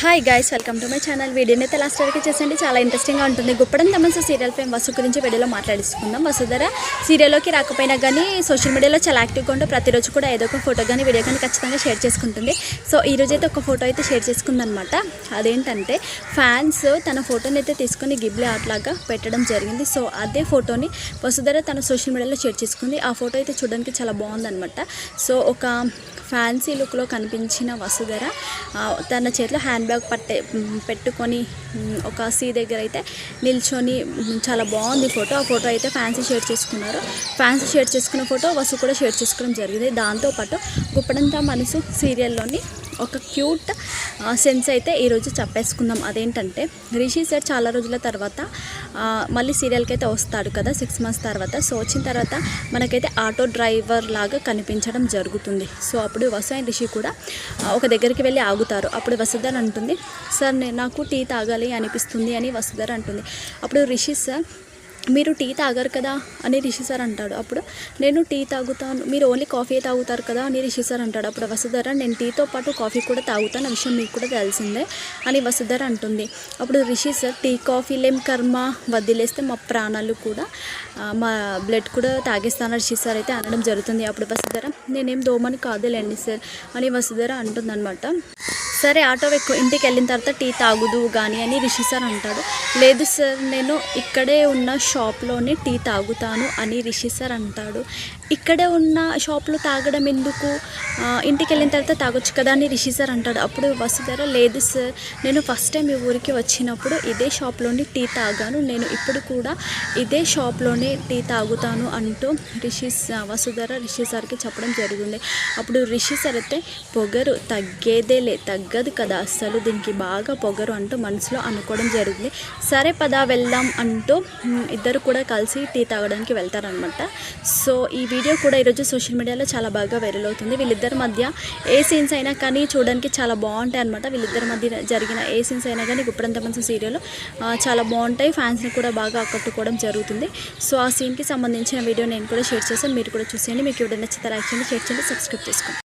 Hi guys, welcome to my channel. వీడియోని అయితే last వరకు చేసండి, చాలా ఇంట్రెస్టింగ్గా ఉంటుంది. గుప్పడం తమన్స సీరియల్ ఫేమ్ వసు గురించి వీడియోలో మాట్లాడుకుందాం. వసుధర సీరియల్లోకి రాకపోయినా కానీ సోషల్ మీడియాలో చాలా యాక్టివ్గా ఉంటూ ప్రతిరోజు కూడా ఏదో ఒక ఫోటో కానీ వీడియో కానీ ఖచ్చితంగా షేర్ చేసుకుంటుంది. సో ఈరోజు అయితే ఒక ఫోటో అయితే షేర్ చేసుకుందనమాట. అదేంటంటే ఫ్యాన్స్ తన ఫోటోని అయితే తీసుకొని గిబ్లీ ఆర్ట్ లాగా పెట్టడం జరిగింది. సో అదే ఫోటోని వసుధర తన సోషల్ మీడియాలో షేర్ చేసుకుంది. ఆ ఫోటో అయితే చూడడానికి చాలా బాగుందనమాట. సో ఒక ఫ్యాన్సీ లుక్లో కనిపించిన వసుధర తన చేతిలో హ్యాండ్ బ్యాగ్ పెట్టుకొని ఒక సీ దగ్గర అయితే నిల్చొని చాలా బాగుంది ఫోటో. ఆ ఫోటో అయితే ఫ్యాన్సీ షేర్ చేసుకున్నారు. ఫ్యాన్సీ షేర్ చేసుకున్న ఫోటో వసు కూడా షేర్ చేసుకోవడం జరిగింది. దాంతోపాటు గుప్పడంతా మనసు సీరియల్లోని ఒక క్యూట్ సెన్స్ అయితే ఈరోజు చెప్పేసుకుందాం. అదేంటంటే రిషి సార్ చాలా రోజుల తర్వాత మళ్ళీ సీరియల్కి అయితే వస్తాడు కదా, 6 months తర్వాత. సో వచ్చిన తర్వాత మనకైతే ఆటో డ్రైవర్ లాగా కనిపించడం జరుగుతుంది. సో అప్పుడు వసు అండ్ రిషి కూడా ఒక దగ్గరికి వెళ్ళి ఆగుతారు. అప్పుడు వసుధర అంటుంది, సార్ నాకు టీ తాగాలి అనిపిస్తుంది అని వసుధర అంటుంది. అప్పుడు రిషి సార్, మీరు టీ తాగారు కదా అని రిషి సార్ అంటాడు. అప్పుడు నేను టీ తాగుతాను, మీరు ఓన్లీ కాఫీ తాగుతారు కదా అని రిషి సార్ అంటాడు. అప్పుడు వసుధర, నేను టీతో పాటు కాఫీ కూడా తాగుతాను, ఆ విషయం మీకు కూడా తెలిసిందే అని వసుధర అంటుంది. అప్పుడు రిషి సార్, టీ కాఫీలేం కర్మ, వదిలేస్తే మా ప్రాణాలు కూడా మా బ్లడ్ కూడా తాగేస్తాను రిషి సార్ అయితే అనడం జరుగుతుంది. అప్పుడు వసుధర, నేనేం దోమని కాదులేండి సార్ అని వసుధర అంటుందన్నమాట. సరే ఆటో ఎక్కువ, ఇంటికి వెళ్ళిన తర్వాత టీ తాగుదు కానీ అని రిషి సార్ అంటాడు. లేదు సార్, నేను ఇక్కడే ఉన్న షాప్లోనే టీ తాగుతాను అని రిషి సార్ అంటాడు. ఇక్కడే ఉన్న షాప్లో తాగడం ఎందుకు, ఇంటికి వెళ్ళిన తర్వాత తాగొచ్చు కదా అని రిషి సార్ అంటాడు. అప్పుడు వసుధర, లేదు సార్, నేను ఫస్ట్ టైం ఈ ఊరికి వచ్చినప్పుడు ఇదే షాప్లోనే టీ తాగాను, నేను ఇప్పుడు కూడా ఇదే షాప్లోనే టీ తాగుతాను అంటూ వసుధర రిషి సార్కి చెప్పడం జరుగుతుంది. అప్పుడు రిషి సార్ అయితే, పొగరు తగ్గేదేలే, తగ్గదు కదా అస్సలు, దీనికి బాగా పొగరు అంటూ మనసులో అనుకోవడం జరిగింది. సరే పదా వెళ్దాం అంటూ ఇద్దరు కూడా కలిసి టీ తాగడానికి వెళ్తారనమాట. సో ఈ వీడియో కూడా ఈరోజు సోషల్ మీడియాలో చాలా బాగా వైరల్ అవుతుంది. వీళ్ళిద్దరి మధ్య ఏ సీన్స్ అయినా కానీ చూడడానికి చాలా బాగుంటాయి అనమాట. వీళ్ళిద్దరి మధ్య జరిగిన ఏ సీన్స్ అయినా కానీ గుప్పడం తమన్స సీరియల్లో చాలా బాగుంటాయి, ఫ్యాన్స్ని కూడా బాగా ఆకట్టుకోవడం జరుగుతుంది. సో ఆ సీన్కి సంబంధించిన వీడియో నేను కూడా షేర్ చేశాను, మీరు కూడా చూసేయండి. మీకు వీడియో నచ్చితే లైక్ చేయండి, షేర్ చేయండి, సబ్స్క్రైబ్ చేసుకోండి.